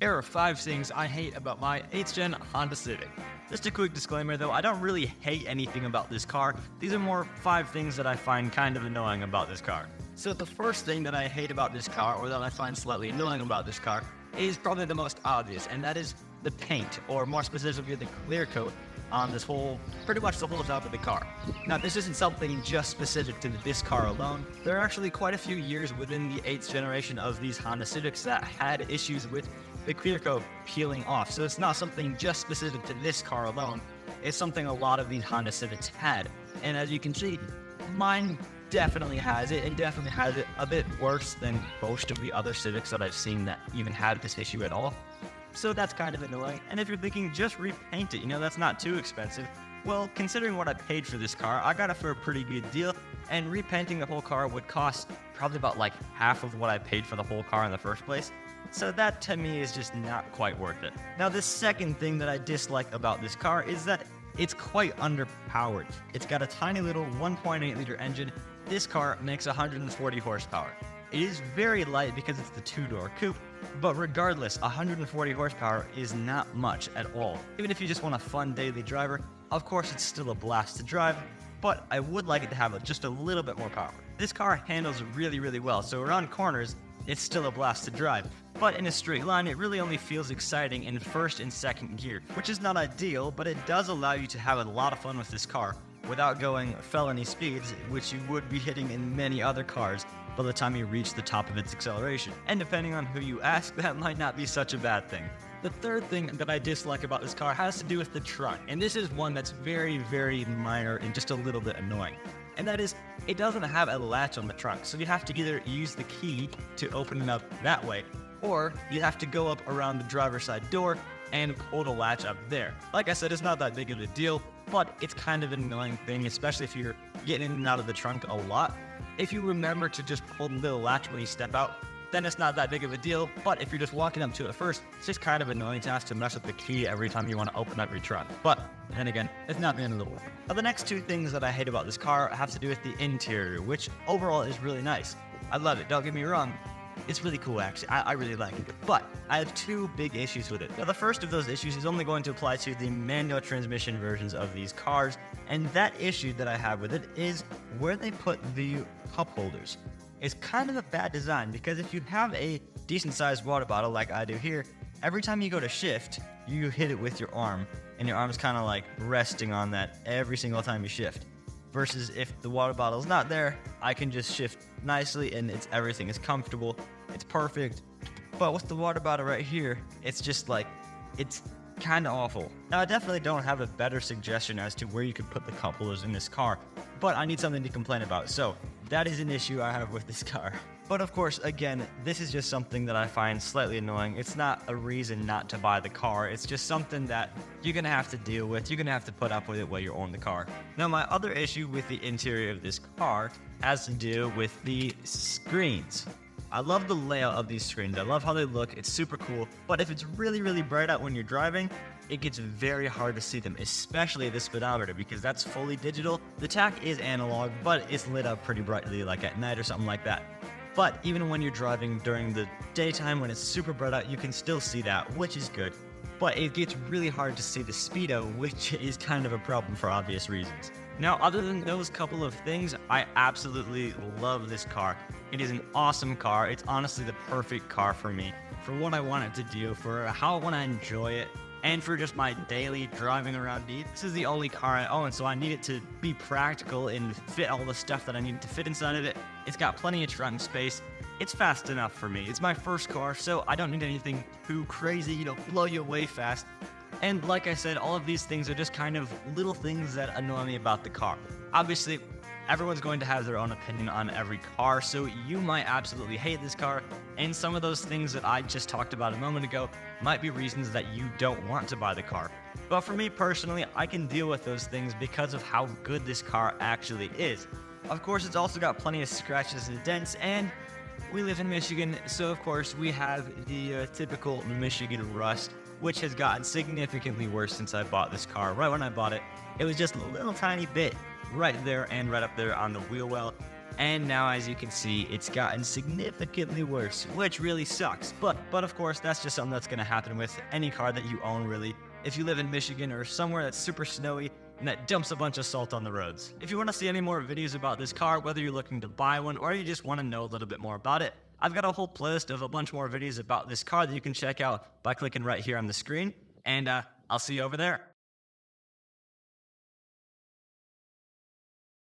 Here are 5 things I hate about my 8th gen Honda Civic. Just a quick disclaimer though, I don't really hate anything about this car. These are more 5 things that I find kind of annoying about this car. So the first thing that I hate about this car, or that I find slightly annoying about this car, is probably the most obvious, and that is the paint, or more specifically the clear coat on this pretty much the whole top of the car. Now, this isn't something just specific to this car alone. There are actually quite a few years within the 8th generation of these Honda Civics that had issues with the clear coat peeling off. So it's not something just specific to this car alone. It's something a lot of these Honda Civics had. And as you can see, mine definitely has it, and definitely has it a bit worse than most of the other Civics that I've seen that even have this issue at all. So that's kind of annoying. And if you're thinking just repaint it, that's not too expensive. Well, considering what I paid for this car, I got it for a pretty good deal, and repainting the whole car would cost probably about like half of what I paid for the whole car in the first place. So that to me is just not quite worth it. Now, the second thing that I dislike about this car is that it's quite underpowered. It's got a tiny little 1.8 liter engine. This car makes 140 horsepower. It is very light because it's the 2-door coupe, but regardless, 140 horsepower is not much at all. Even if you just want a fun daily driver, of course it's still a blast to drive, but I would like it to have just a little bit more power. This car handles really, really well, so around corners, it's still a blast to drive. But in a straight line, it really only feels exciting in first and second gear, which is not ideal, but it does allow you to have a lot of fun with this car without going felony speeds, which you would be hitting in many other cars by the time you reach the top of its acceleration. And depending on who you ask, that might not be such a bad thing. The third thing that I dislike about this car has to do with the trunk, and this is one that's very, very minor and just a little bit annoying. And that is, it doesn't have a latch on the trunk, so you have to either use the key to open it up that way, or you have to go up around the driver's side door and pull the latch up there. Like I said, it's not that big of a deal, but it's kind of an annoying thing, especially if you're getting in and out of the trunk a lot. If you remember to just pull the little latch when you step out, then it's not that big of a deal, but if you're just walking up to it first, it's just kind of annoying to have to mess with the key every time you want to open up your trunk. But then again, it's not the end of the world. Now, the next 2 things that I hate about this car have to do with the interior, which overall is really nice. I love it, don't get me wrong. It's really cool, actually. I really like it. But I have 2 big issues with it. Now, the first of those issues is only going to apply to the manual transmission versions of these cars, and that issue that I have with it is where they put the cup holders. It's kind of a bad design, because if you have a decent-sized water bottle like I do here, every time you go to shift, you hit it with your arm, and your arm's kind of like resting on that every single time you shift. Versus if the water bottle's not there, I can just shift nicely and everything is comfortable, it's perfect. But with the water bottle right here, it's just like, it's kind of awful. Now, I definitely don't have a better suggestion as to where you could put the cup holders in this car, but I need something to complain about, so that is an issue I have with this car. But of course, again, this is just something that I find slightly annoying. It's not a reason not to buy the car. It's just something that you're going to have to deal with. You're going to have to put up with it while you own the car. Now, my other issue with the interior of this car has to do with the screens. I love the layout of these screens. I love how they look. It's super cool. But if it's really, really bright out when you're driving, it gets very hard to see them, especially the speedometer, because that's fully digital. The tach is analog, but it's lit up pretty brightly, like at night or something like that. But even when you're driving during the daytime when it's super bright out, you can still see that, which is good. But it gets really hard to see the speedo, which is kind of a problem for obvious reasons. Now, other than those couple of things, I absolutely love this car. It is an awesome car. It's honestly the perfect car for me, for what I want it to do, for how I want to enjoy it, and for just my daily driving around needs. This is the only car I own, so I need it to be practical and fit all the stuff that I need to fit inside of it. It's got plenty of trunk space. It's fast enough for me. It's my first car, so I don't need anything too crazy, blow you away fast. And like I said, all of these things are just kind of little things that annoy me about the car. Obviously, everyone's going to have their own opinion on every car, so you might absolutely hate this car, and some of those things that I just talked about a moment ago might be reasons that you don't want to buy the car. But for me personally, I can deal with those things because of how good this car actually is. Of course, it's also got plenty of scratches and dents, and we live in Michigan, so of course we have the typical Michigan rust, which has gotten significantly worse since I bought this car. Right when I bought it, it was just a little tiny bit right there and right up there on the wheel well. And now, as you can see, it's gotten significantly worse, which really sucks. But of course, that's just something that's gonna happen with any car that you own, really. If you live in Michigan or somewhere that's super snowy and that dumps a bunch of salt on the roads. If you wanna see any more videos about this car, whether you're looking to buy one or you just wanna know a little bit more about it, I've got a whole playlist of a bunch more videos about this car that you can check out by clicking right here on the screen. And I'll see you over there.